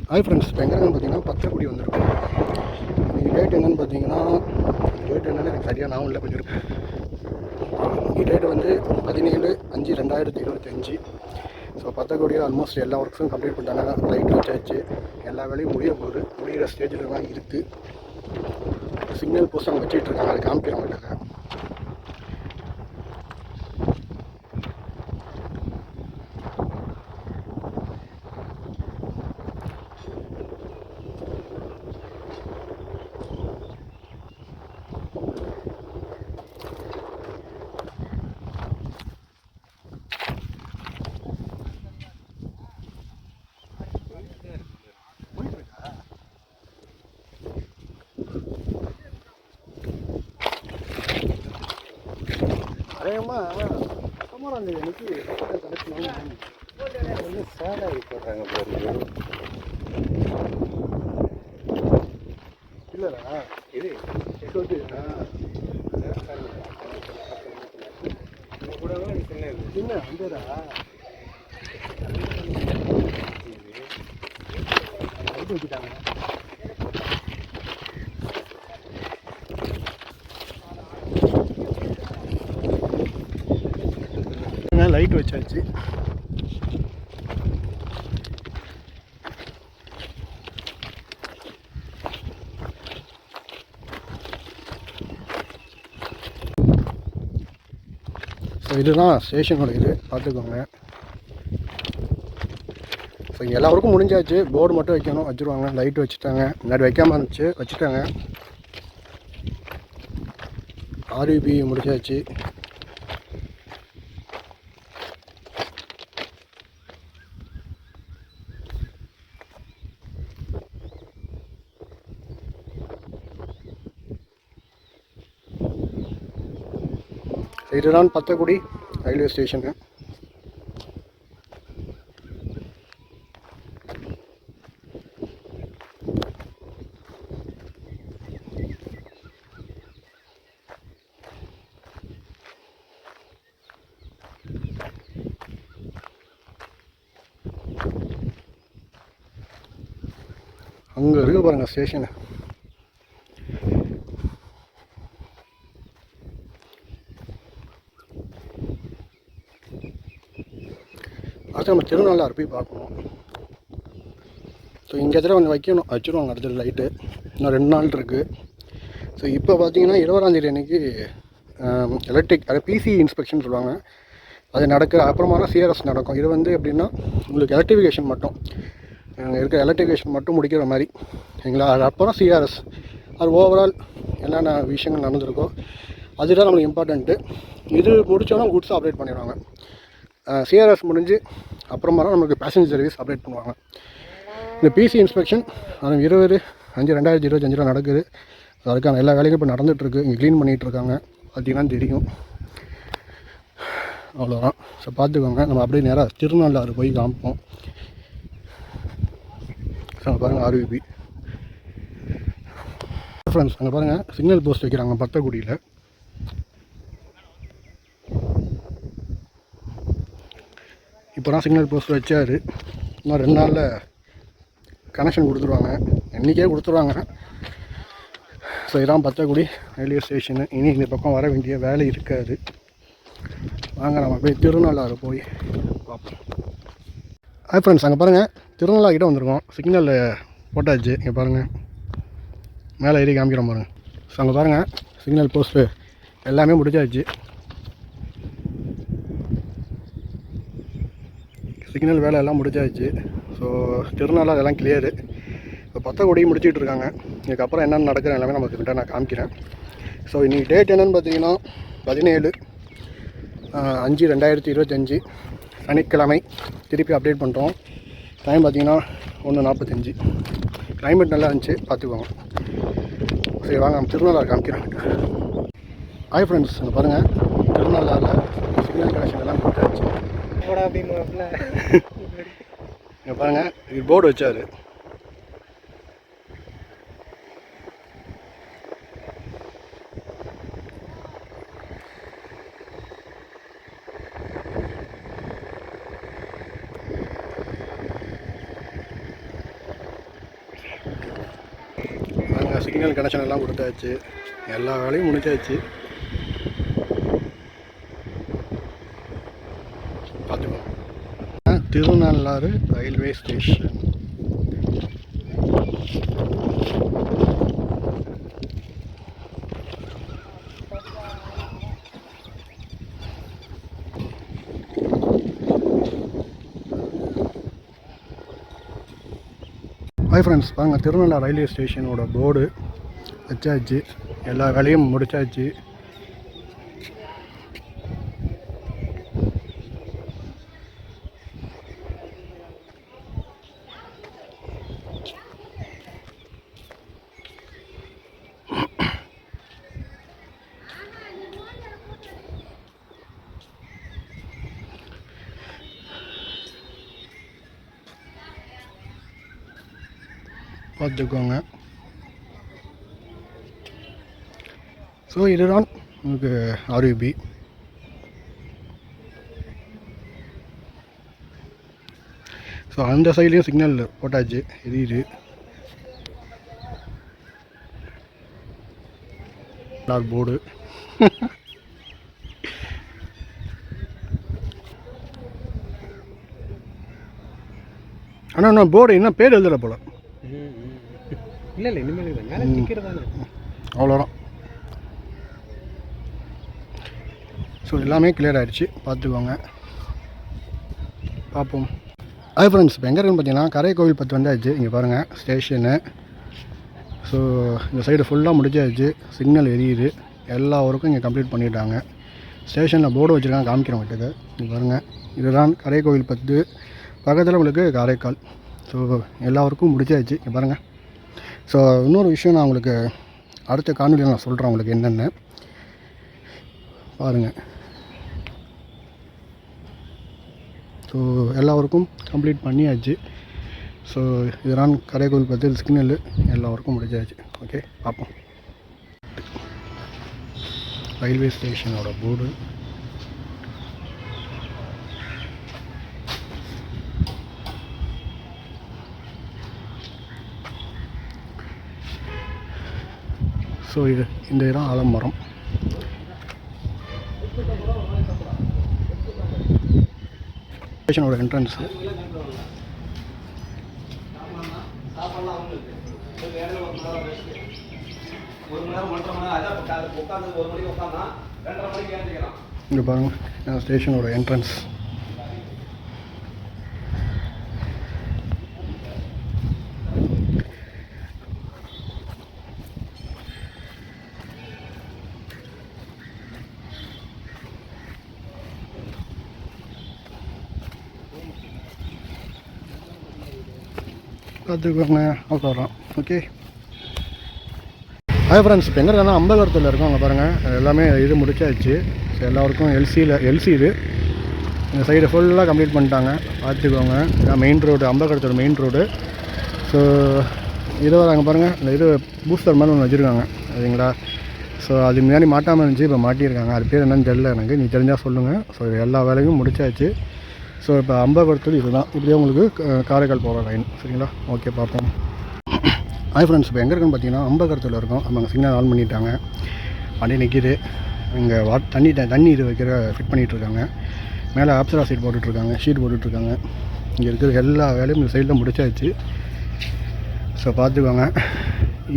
Hi friends, இப்போ எங்கே இருக்குன்னு பார்த்தீங்கன்னா பத்திரக்குடி வந்திருக்கோம். இன்றைக்கி டேட் என்னென்னு பார்த்தீங்கன்னா, டேட் என்னென்னு எனக்கு சரியாக ஞாபகம் இல்லை. கொஞ்சம் இன்றைக்கி டேட் வந்து 17/5/2025. ஸோ பத்திரக்குடியில் ஆல்மோஸ்ட் எல்லா ஒர்க்ஸும் கம்ப்ளீட் பண்ணிட்டாங்க. லைட் வச்சாச்சு, எல்லா வேலையும் முடிகிற ஸ்டேஜில் தான் இருக்குது. சிக்னல் போஸ்ட் அவங்க வச்சுட்டு இருக்காங்க, அதை காமிக்கிறவங்க. அதேமா சுமாராக இருந்தது எனக்கு வந்து சேடாகி போடுறாங்க பாருங்க. இல்லைடா இது கூட சின்ன வந்துடா அடுத்து வச்சுட்டாங்க. லைட் வச்சாச்சு. ஸோ இதுதான் ஸ்டேஷனோட இது பார்த்துக்கோங்க. ஸோ எல்லாருக்கும் முடிஞ்சாச்சு. போர்டு மட்டும் வைக்கணும், வச்சுருவாங்க. லைட் வச்சுட்டாங்க, முன்னாடி வைக்காமல் இருந்துச்சு, வச்சுட்டாங்க. ஆர்யூபி முடிச்சாச்சு. இதுதான் பத்திரக்குடி ரயில்வே ஸ்டேஷனு. அங்கே இருக்கு பாருங்கள் ஸ்டேஷனு. அடுத்து நம்ம திருநள்ளாறு போய் பார்க்கணும். ஸோ இங்கே எதில் கொஞ்சம் வைக்கணும், வச்சுருவாங்க அடுத்தது லைட்டு. இன்னும் 2 நாள் இருக்குது. ஸோ இப்போ பார்த்தீங்கன்னா 20ஆம் தேதி அன்றைக்கி எலக்ட்ரிக் பிசி இன்ஸ்பெக்ஷன் சொல்லுவாங்க, அது நடக்கிற அப்புறமா தான் சிஆர்எஸ் நடக்கும். இது வந்து எப்படின்னா உங்களுக்கு எலக்ட்ரிஃபிகேஷன் மட்டும் இருக்கிற எலக்ட்ரிஃபிகேஷன் மட்டும் முடிக்கிற மாதிரி சரிங்களா. அது அப்புறம் சிஆர்எஸ், அது ஓவரால் என்னென்ன விஷயங்கள் நடந்திருக்கோ அதுதான் நம்மளுக்கு இம்பார்ட்டண்ட்டு. இது முடித்தோன்னா குட்ஸ் ஆப்ரேட் பண்ணிடுவாங்க. சிஆர்எஸ் முடிஞ்சு அப்புறமா தான் நமக்கு பேசஞ்சர் சர்வீஸ் ஆப்ரேட் பண்ணுவாங்க. இந்த பிசி இன்ஸ்பெக்ஷன் அது 20/5/2025 நடக்குது. அதுக்கான எல்லா வேலையும் இப்போ நடந்துகிட்ருக்கு. இங்கே க்ளீன் பண்ணிகிட்ருக்காங்க, பார்த்தீங்கன்னா தெரியும். அவ்வளோதான். ஸோ பார்த்துக்கோங்க. நம்ம அப்படியே நேராக திருநள்ளாறு போய் காமிப்போம். ஸோ பாருங்கள் ஆர்விபி ஃப்ரெண்ட்ஸ், அங்கே பாருங்கள் சிக்னல் போஸ்ட் வைக்கிறாங்க பத்திரக்குடியில். இப்போ தான் சிக்னல் போஸ்ட் வச்சார். இன்னும் 2 நாளில் கனெக்ஷன் கொடுத்துருவாங்க, இன்றைக்கே கொடுத்துருவாங்க. ஸோ இதான் பத்திரக்குடி ரயில்வே ஸ்டேஷனு. இனி இந்த பக்கம் வர வேண்டிய வேலை இருக்காது. வாங்க நம்ம போய் திருநள்ளாறு போய் பார்ப்போம். ஹாய் ஃப்ரெண்ட்ஸ், அங்கே பாருங்கள் திருநள்ளாறு கிட்டே வந்திருக்கோம். சிக்னல் போட்டாச்சு. இங்கே பாருங்கள் மேலே ஏறி காமிக்கிறோம் பாருங்கள். ஸோ அங்கே பாருங்கள் சிக்னல் போஸ்ட்டு எல்லாமே முடிச்சாச்சு. சிக்னல் வேலை எல்லாம் முடிச்சாச்சு. ஸோ திருநள்ளாறு எல்லாம் கிளியரு. இப்போ பத்திரக்குடியும் முடிச்சுட்டு இருக்காங்க. இதுக்கப்புறம் என்னென்ன நடக்கிற எல்லாமே நமக்கு கிட்ட நான் காமிக்கிறேன். ஸோ இன்றைக்கி டேட் என்னென்னு பார்த்தீங்கன்னா 17/5/2025 சனிக்கிழமை. திருப்பி அப்டேட் பண்ணுறோம். டைம் பார்த்தீங்கன்னா 1:45. கிளைமேட் நல்லா இருந்துச்சு, பார்த்துக்கோங்க. சரி வாங்க நம்ம திருநள்ளாறு காமிக்கிறேன். ஹாய் ஃப்ரெண்ட்ஸ், அங்கே பாருங்கள் திருநள்ளாறில் சிக்னல் கனெக்ஷன் எல்லாம் கொடுத்தாச்சு. இங்கே பாருங்கள் இது போர்டு வச்சார். சிக்னல் கனெக்ஷன் எல்லாம் கொடுத்தாச்சு, எல்லா வேலையும் முடிச்சாச்சு. பார்த்துக்கோங்க. Thirunallar railway station. Hi friends, பாருங்கள் திருநள்ளாறு ரயில்வே ஸ்டேஷனோட போர்டு வச்சாச்சு, எல்லா வேலையும் முடிச்சாச்சு. பார்த்துக்கோங்க. ஸோ இதுதான் உங்களுக்கு ஆர்யூபி. ஸோ அந்த சைட்லேயும் சிக்னல் போட்டாச்சு, இது போர்டு. ஆனால் நான் போர்டு என்ன பேர் எழுதுகிற போல. இல்லை இனிமேல் மேலே ஸ்டிக்கர் தானே, அவ்வளோதான். ஸோ எல்லாமே கிளியர் ஆகிடுச்சு, பார்த்துக்கோங்க. பார்ப்போம். ஹாய் ஃப்ரெண்ட்ஸ், இப்போ எங்கே இருக்குன்னு பார்த்தீங்கன்னா கரைக்கோவில் பத்து வந்தாச்சு. இங்கே பாருங்கள் ஸ்டேஷனு. ஸோ இந்த சைடு ஃபுல்லாக முடிச்சாச்சு, சிக்னல் எரியுது, எல்லா ஒர்க்கும் இங்கே கம்ப்ளீட் பண்ணிட்டாங்க. ஸ்டேஷனில் போர்டு வச்சுருக்காங்க, காமிக்கிற மாட்டேது. இங்கே பாருங்கள், இதுதான் கரைக்கோவில் பத்து, பக்கத்தில் உங்களுக்கு காரைக்கால். ஸோ எல்லா ஒர்க்கும் முடிச்சாச்சு. இங்கே பாருங்கள். ஸோ இன்னொரு விஷயம் நான் உங்களுக்கு அடுத்த காணொலியில் நான் சொல்கிறேன் உங்களுக்கு என்னென்னு பாருங்கள். ஸோ எல்லா ஒர்க்கும் கம்ப்ளீட் பண்ணியாச்சு. ஸோ இதுதான் கரைக்கோவில் பற்றி சிக்னல், எல்லா ஒர்க்கும் முடிச்சாச்சு. ஓகே, பார்ப்போம். Railway ஸ்டேஷனோட board. ஸோ இந்த இடம் ஆலமரம். ஸ்டேஷனோட என்ட்ரன்ஸு. இங்கே பாருங்கள் ஸ்டேஷனோட என்ட்ரன்ஸ். பார்த்துக்கோங்க, அவ்வளோதான். ஓகே. ஹாய் ஃப்ரெண்ட்ஸ், இப்போ எங்கே இருக்காங்கன்னா அம்பகரத்தில் இருக்கோம். அங்கே பாருங்கள் எல்லாமே இது முடிச்சாச்சு. ஸோ எல்லாருக்கும் எல்சி இது இந்த சைடு ஃபுல்லாக கம்ப்ளீட் பண்ணிட்டாங்க. பார்த்துக்கோங்க, இதான் மெயின் ரோடு, அம்பகரத்தோட மெயின் ரோடு. ஸோ இதை அங்கே பாருங்கள், இந்த இது பூஸ்டர் மாதிரி ஒன்று வச்சுருக்காங்க சரிங்களா. ஸோ அது முன்னாடி மாட்டாமல் இருந்துச்சு, இப்போ மாட்டியிருக்காங்க. அது பேர் என்னன்னு தெரியல எனக்கு, நீ தெரிஞ்சால் சொல்லுங்கள். ஸோ எல்லா வேலையும் முடிச்சாச்சு. ஸோ இப்போ அம்பகரத்தோடு இதுதான், இப்படியே உங்களுக்கு காரைக்கால் போகிற லைன் சரிங்களா. ஓகே, பார்ப்போம். ஹாய் ஃப்ரெண்ட்ஸ், இப்போ எங்கே இருக்குன்னு பார்த்தீங்கன்னா அம்பகரத்தில் இருக்கும். அவங்க சிக்னல் ஆன் பண்ணிட்டாங்க, வண்டி நிற்கிது. இங்கே தண்ணி இது வைக்கிற ஃபிட் பண்ணிகிட்ருக்காங்க. மேலே ஆப்சரா ஷீட் போட்டுட்ருக்காங்க. இங்கே இருக்கிற எல்லா வேலையும் இந்த சைடில் முடிச்சாச்சு. ஸோ பார்த்துக்கோங்க,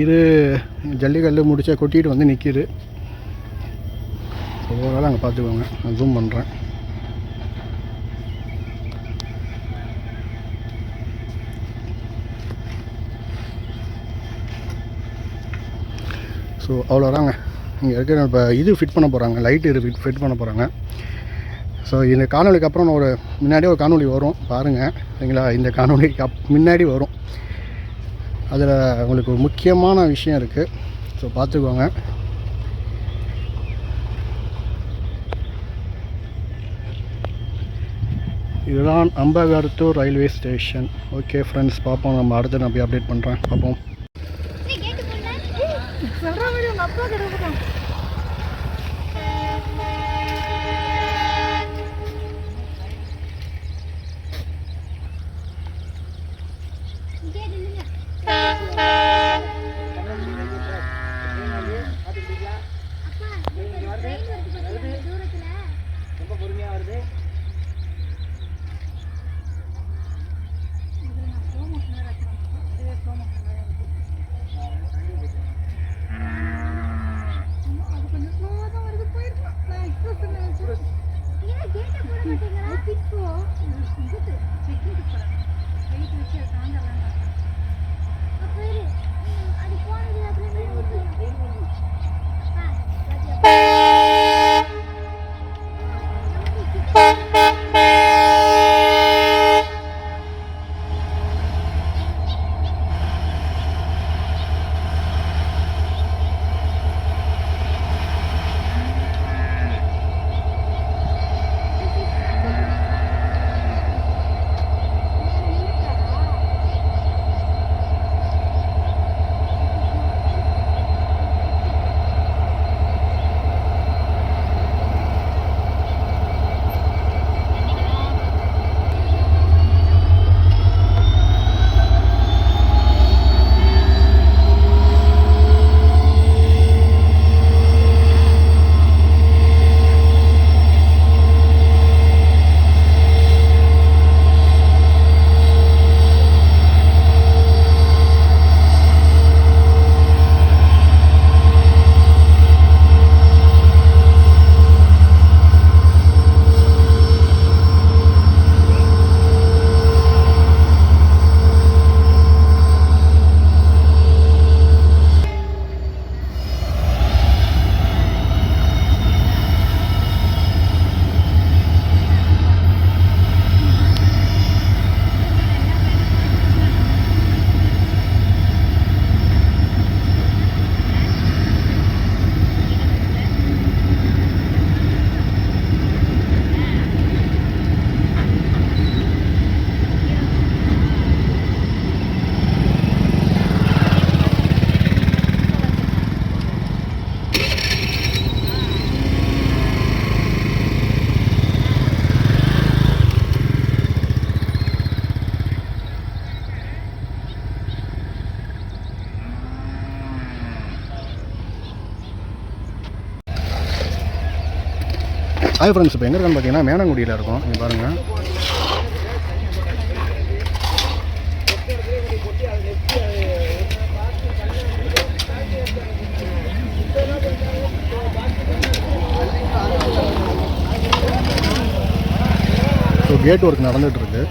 இது ஜல்லிக்கல் முடிச்சா கொட்டிட்டு வந்து நிற்கிது. ஸோ ஓவரால் அங்கே பார்த்துக்கோங்க, நான் ஜூம் பண்ணுறேன். ஸோ அவ்வளோதாங்க. இங்கே இருக்கிற இப்போ இது ஃபிட் பண்ண போகிறாங்க, லைட்டு இது ஃபிட் பண்ண போகிறாங்க. ஸோ இந்த காணொலிக்கு அப்புறம் நான் முன்னாடியே ஒரு காணொலி வரும் பாருங்கள் சரிங்களா. இந்த காணொலிக்கு முன்னாடி வரும், அதில் உங்களுக்கு ஒரு முக்கியமான விஷயம் இருக்குது. ஸோ பார்த்துக்கோங்க. இதுதான் Ambagarathur railway station. Okay friends, பார்ப்போம். நம்ம அடுத்து நான் போய் அப்டேட் பண்ணுறேன், பார்ப்போம். ரொம்ப பொறுமையா வருது. ஹாய் ஃப்ரெண்ட்ஸ், இப்போ எங்கே இருக்கான்னு பார்த்தீங்கன்னா மேனங்குடியில் இருக்கும். இங்கே பாருங்கள். ஸோ கேட் ஒர்க் நடந்துகிட்ருக்கு.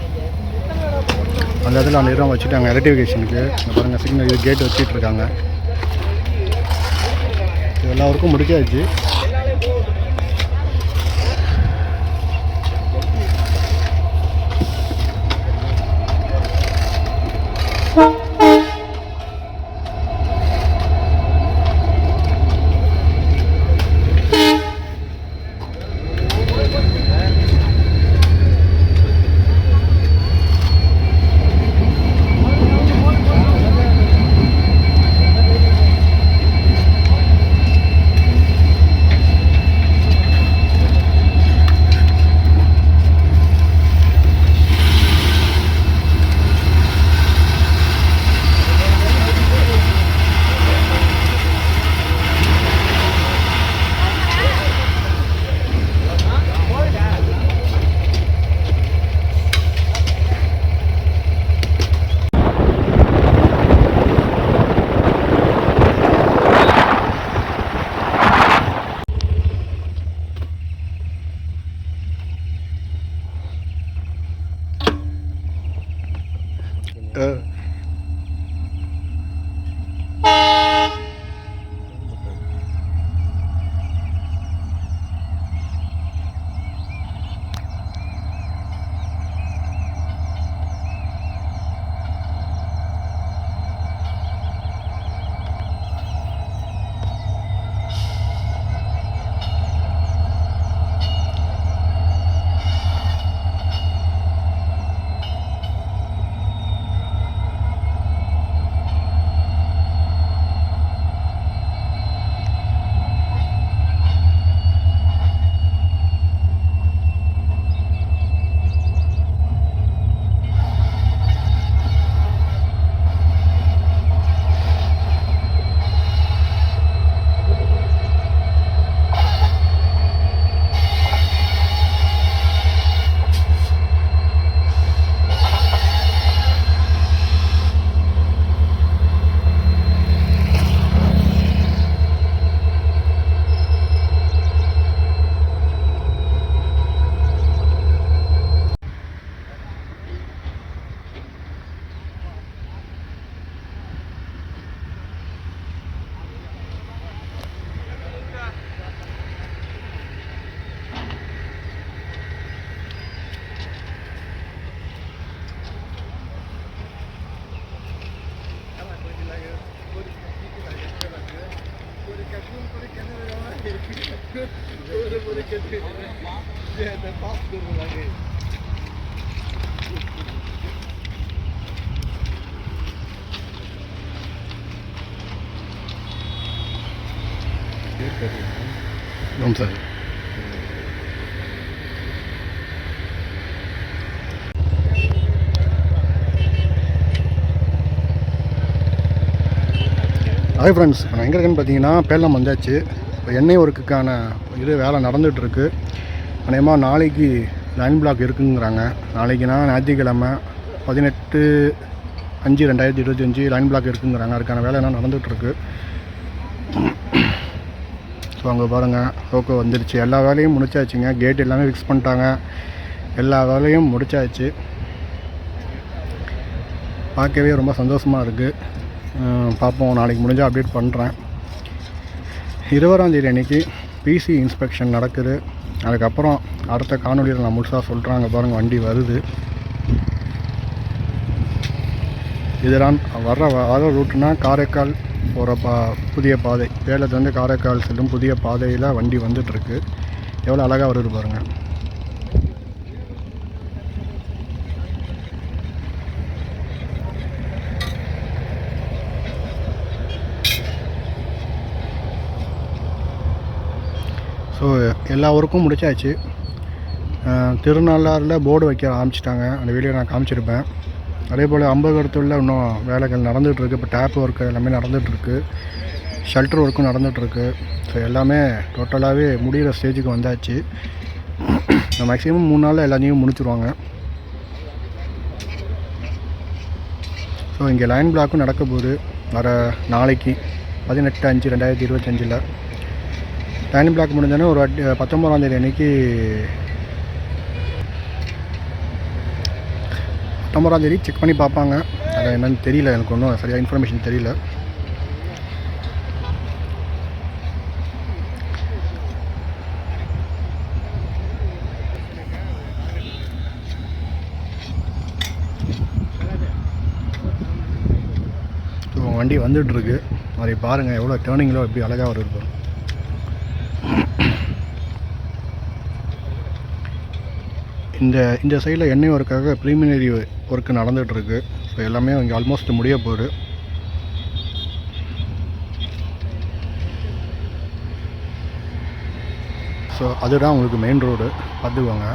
அந்த இடத்துல அந்த இடம் வச்சுட்டாங்க எலக்ட்ரிஃபிகேஷனுக்கு. இங்கே பாருங்கள், சிக்னல் இது கேட் வச்சிட்ருக்காங்க. இது எல்லா ஒர்க்கும் முடிச்சாச்சு. ஆமாம் சார். ஹாய் ஃப்ரெண்ட்ஸ், இப்போ நான் எங்கே இருக்கேன்னு பார்த்தீங்கன்னா பேலம் வந்தாச்சு. இப்போ எண்ணெய் ஒர்க்குக்கான வேலை நடந்துகிட்ருக்கு. அநேகமாக நாளைக்கு லைன் பிளாக் இருக்குங்கிறாங்க. நாளைக்குனா ஞாயிற்றுக்கிழமை 18/5/2025 லைன் பிளாக் இருக்குங்கிறாங்க. அதுக்கான வேலை என்ன நடந்துகிட்ருக்கு. ஸோ அங்கே பாருங்கள், லோக்கோ வந்துடுச்சு. எல்லா வேலையும் முடிச்சாச்சுங்க. கேட் எல்லாமே ஃபிக்ஸ் பண்ணிட்டாங்க. எல்லா வேலையும் முடிச்சாச்சு. பார்க்கவே ரொம்ப சந்தோஷமாக இருக்குது. பார்ப்போம், நாளைக்கு முடிஞ்சால் அப்டேட் பண்ணுறேன். 20ஆம் தேதி அன்றைக்கி பிசி இன்ஸ்பெக்ஷன் நடக்குது. அதுக்கப்புறம் அடுத்த காணொலியில் நான் முழுசாக சொல்கிறாங்க. பாருங்கள், வண்டி வருது. இதெல்லாம் வர ரூட்டுனா காரைக்கால் போகிற புதிய பாதை. சேலத்துலேருந்து காரைக்கால் செல்லும் புதிய பாதையில் வண்டி வந்துட்டுருக்கு. எவ்வளோ அழகாக வருது பாருங்கள். ஸோ எல்லா ஒர்க்கும் முடிச்சாச்சு. திருநள்ளாறில் போர்டு வைக்க ஆரம்பிச்சிட்டாங்க. அந்த வீடியோ நான் காமிச்சிருப்பேன். அதே போல் அம்பகரத்தூரில் இன்னும் வேலைகள் நடந்துகிட்ருக்கு. இப்போ டேப் ஒர்க்கு எல்லாமே நடந்துகிட்ருக்கு. ஷெல்டர் ஒர்க்கும் நடந்துகிட்ருக்கு. ஸோ எல்லாமே டோட்டலாகவே முடிகிற ஸ்டேஜுக்கு வந்தாச்சு. மேக்ஸிமம் 3 நாளில் எல்லாத்தையும் முடிச்சுருவாங்க. ஸோ இங்கே லைன் பிளாக்கும் நடக்க போகுது. வர நாளைக்கு 18/5/2025 லைன் பிளாக் முடிஞ்சோன்னே ஒரு 19ஆம் தேதி அன்றைக்கி 19ஆம் தேதி செக் பண்ணி பார்ப்பாங்க. அது என்னன்னு தெரியல, எனக்கு ஒன்றும் சரியாக இன்ஃபர்மேஷன் தெரியல. ஸோ வண்டி வந்துட்டுருக்கு. அதை பாருங்கள், எவ்வளோ டேர்னிங்கில் எப்படி அழகாக வருது. இந்த சைடில் எண்ணெய் ஒர்க்காக ப்ரீமினரி ஒர்க்கு நடந்துகிட்ருக்கு. ஸோ எல்லாமே இங்கே ஆல்மோஸ்ட் முடிய போகுது. ஸோ அதுதான் உங்களுக்கு மெயின் ரோடு, பார்த்துக்கோங்க.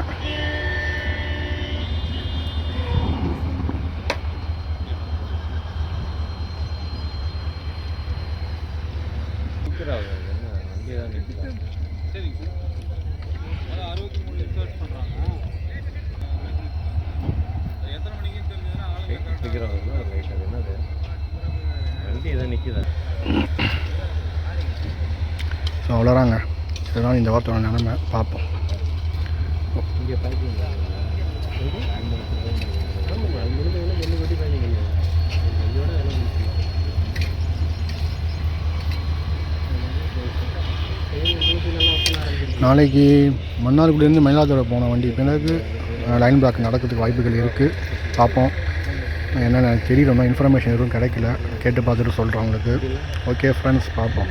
ஸோ அவ்வளோதாங்க. இதுதான் இந்த வாரத்தோட நிலைமை. பார்ப்போம். நாளைக்கு மன்னார்குடியிலேருந்து மயிலாடுதுறை போன வண்டி பிறகு லைன் பிளாக் நடக்கிறதுக்கு வாய்ப்புகள் இருக்குது. பார்ப்போம். என்னென்ன தெரியல, இன்ஃபர்மேஷன் எதுவும் கிடைக்கல. கேட்டு பார்த்துட்டு சொல்கிறேன் உங்களுக்கு. ஓகே ஃப்ரெண்ட்ஸ், பார்ப்போம்.